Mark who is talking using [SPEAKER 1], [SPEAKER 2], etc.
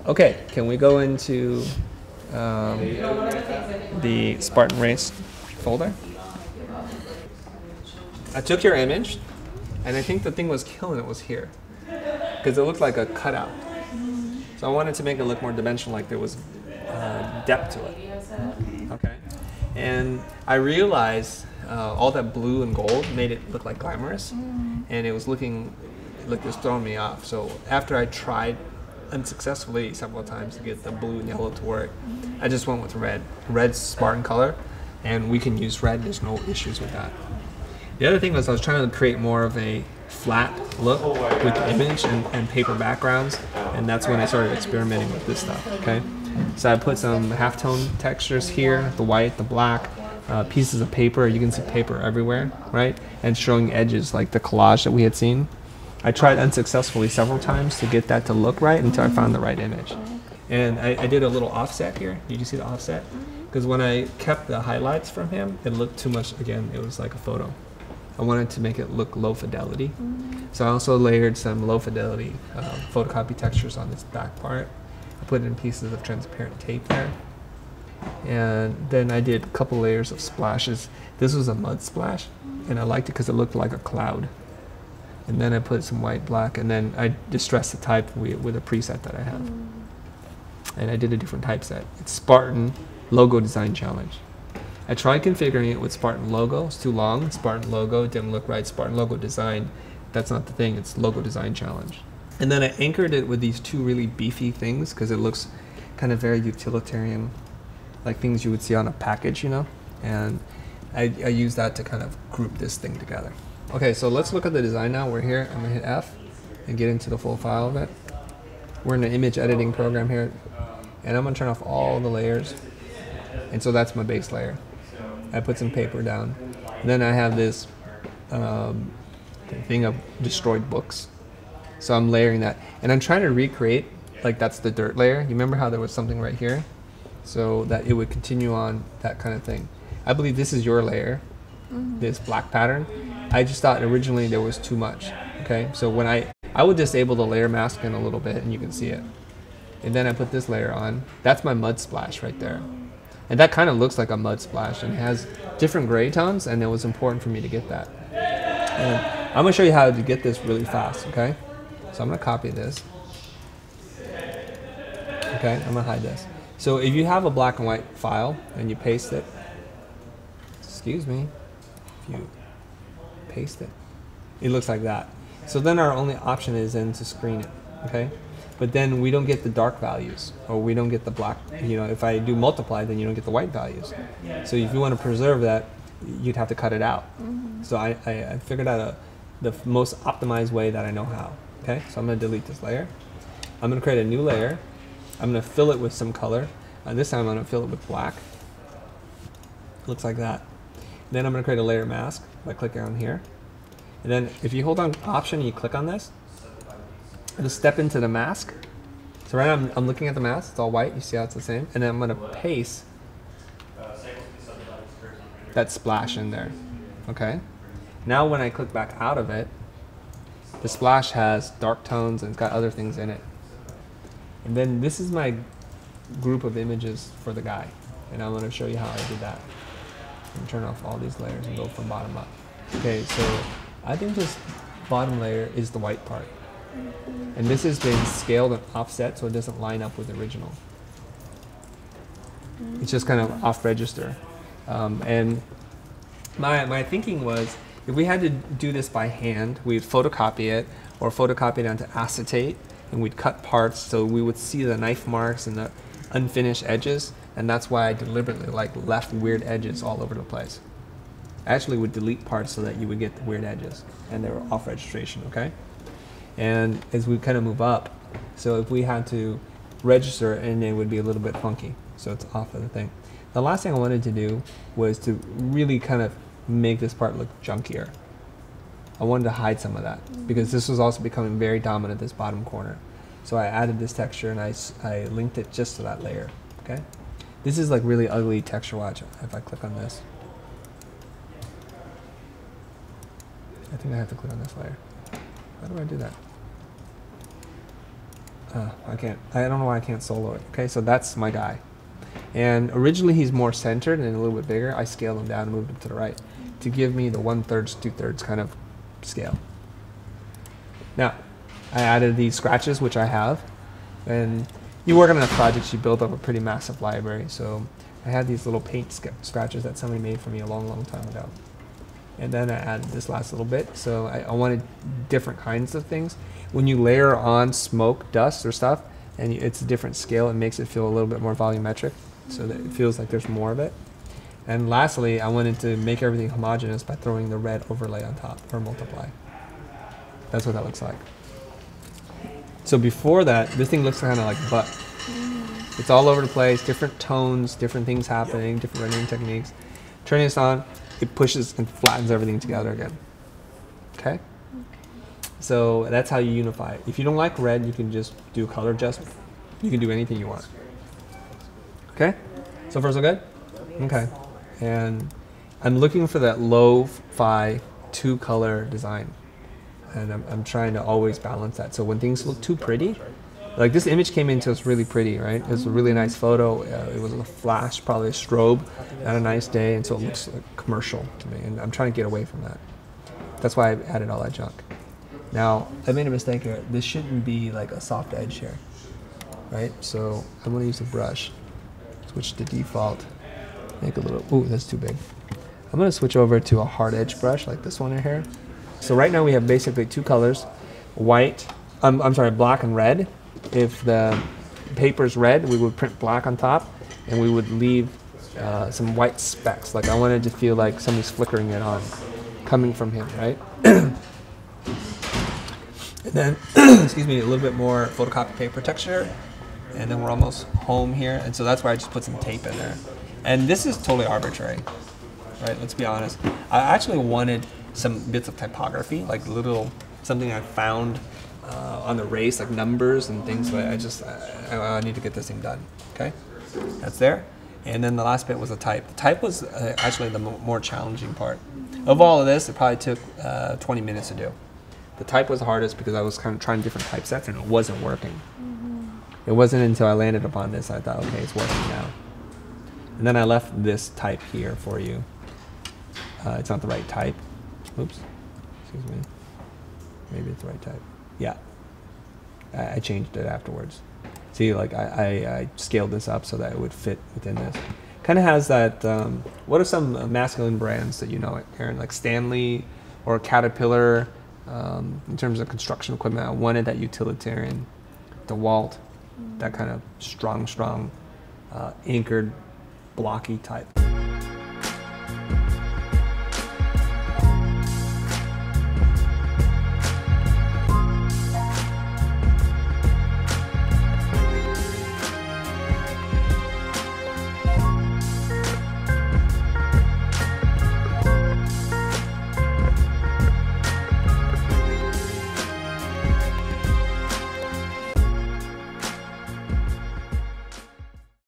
[SPEAKER 1] Okay, can we go into the Spartan Race folder? I took your image, and I think the thing was killing it was here, because it looked like a cutout. So I wanted to make it look more dimensional, like there was depth to it. Okay, and I realized all that blue and gold made it look like glamorous, and it was looking like it was throwing me off. So after I tried unsuccessfully several times to get the blue and yellow to work, I just went with red. Red's Spartan color, and we can use red. There's no issues with that. The other thing was I was trying to create more of a flat look with image and paper backgrounds, and that's when I started experimenting with this stuff. Okay, so I put some halftone textures here, the white, the black, pieces of paper. You can see paper everywhere, right? And showing edges like the collage that we had seen. I tried unsuccessfully several times to get that to look right until I found the right image. And I did a little offset here. Did you see the offset? Because when I kept the highlights from him, it looked too much. Again, it was like a photo. I wanted to make it look low fidelity. So I also layered some low fidelity photocopy textures on this back part. I put in pieces of transparent tape there. And then I did a couple layers of splashes. This was a mud splash, and I liked it because it looked like a cloud. And then I put some white, black, and then I distressed the type with a preset that I have. And I did a different typeset. It's Spartan Logo Design Challenge. I tried configuring it with Spartan Logo. It's too long. Spartan Logo, it didn't look right. Spartan Logo Design, that's not the thing. It's Logo Design Challenge. And then I anchored it with these two really beefy things because it looks kind of very utilitarian, like things you would see on a package, you know? And I used that to kind of group this thing together. Okay, so let's look at the design now. We're here. I'm gonna hit F and get into the full file of it. We're in the image editing program here, and I'm gonna turn off all the layers. And so that's my base layer. I put some paper down. And then I have this thing of destroyed books. So I'm layering that. And I'm trying to recreate, like that's the dirt layer. You remember how there was something right here? So that it would continue on that kind of thing. I believe this is your layer, this black pattern. I just thought originally there was too much, okay? So when I would disable the layer mask in a little bit and you can see it. And then I put this layer on. That's my mud splash right there. And that kind of looks like a mud splash and it has different gray tones, and it was important for me to get that. And I'm gonna show you how to get this really fast, okay? So I'm gonna copy this. Okay, I'm gonna hide this. So if you have a black and white file and you paste it, excuse me, if you paste it, it looks like that. So then our only option is then to screen it, okay? But then we don't get the dark values, or we don't get the black, you know, if I do multiply, then you don't get the white values. So if you want to preserve that, you'd have to cut it out. So I figured out the most optimized way that I know how, okay? So I'm gonna delete this layer. I'm gonna create a new layer. I'm gonna fill it with some color. This time I'm gonna fill it with black. Looks like that. Then I'm gonna create a layer mask by clicking on here. And then if you hold on Option and you click on this, it'll step into the mask. So right now I'm looking at the mask, it's all white, you see how it's the same? And then I'm gonna paste that splash in there, okay? Now when I click back out of it, the splash has dark tones and it's got other things in it. And then this is my group of images for the guy. And I'm gonna show you how I did that. I'm gonna turn off all these layers and go from bottom up. Okay, so I think this bottom layer is the white part. And this has been scaled and offset so it doesn't line up with the original. It's just kind of off register. And my thinking was, if we had to do this by hand, we'd photocopy it or photocopy it onto acetate, and we'd cut parts so we would see the knife marks and the unfinished edges. And that's why I deliberately left weird edges all over the place. I actually would delete parts so that you would get the weird edges, and they were off registration, okay? And as we kind of move up, so if we had to register, and it would be a little bit funky, so it's off of the thing. The last thing I wanted to do was to really kind of make this part look junkier. I wanted to hide some of that because this was also becoming very dominant, this bottom corner. So I added this texture and I linked it just to that layer, okay? This is like really ugly texture. Watch if I click on this. I think I have to click on this layer. How do I do that? I don't know why I can't solo it. Okay, so that's my guy. And originally he's more centered and a little bit bigger. I scaled him down and moved him to the right to give me the 1/3, 2/3 kind of scale. Now, I added these scratches, which I have. And you work on enough projects, you build up a pretty massive library. So I had these little paint scratches that somebody made for me a long, long time ago. And then I added this last little bit. So I wanted different kinds of things. When you layer on smoke, dust, or stuff, and it's a different scale, it makes it feel a little bit more volumetric, so that it feels like there's more of it. And lastly, I wanted to make everything homogeneous by throwing the red overlay on top, or multiply. That's what that looks like. So before that, this thing looks kind of like butt. It's all over the place, different tones, different things happening, different rendering techniques. Turning this on, it pushes and flattens everything together again. Okay? So that's how you unify it. If you don't like red, you can just do a color adjustment. You can do anything you want. Okay? So far so good? Okay. And I'm looking for that lo-fi 2-color design. And I'm trying to always balance that. So when things look too pretty, like this image came into us really pretty, right? It was a really nice photo. It was a flash, probably a strobe, on a nice day, and so it looks like commercial to me. And I'm trying to get away from that. That's why I added all that junk. Now, I made a mistake here. This shouldn't be like a soft edge here, right? So I'm gonna use a brush, switch to default, make a little, ooh, that's too big. I'm gonna switch over to a hard edge brush like this one in here. So right now we have basically 2 colors, white, I'm sorry, black and red. If the paper's red, we would print black on top, and we would leave some white specks. Like I wanted to feel like somebody's flickering it on, coming from him, right? And then, excuse me, a little bit more photocopy paper texture, and then we're almost home here. And so that's why I just put some tape in there. And this is totally arbitrary, right? Let's be honest. I actually wanted some bits of typography, like something I found on the race, like numbers and things. But I need to get this thing done. Okay, that's there. And then the last bit was the type. The type was actually the more challenging part. Of all of this, it probably took 20 minutes to do. The type was the hardest because I was kind of trying different typesets and it wasn't working. It wasn't until I landed upon this I thought, okay, it's working now. And then I left this type here for you. It's not the right type. Oops, excuse me. Maybe it's the right type. Yeah, I changed it afterwards. See, like I scaled this up so that it would fit within this. Kind of has that, what are some masculine brands that you know, Aaron? Like Stanley or Caterpillar, in terms of construction equipment. I wanted that utilitarian, DeWalt, that kind of strong, anchored, blocky type.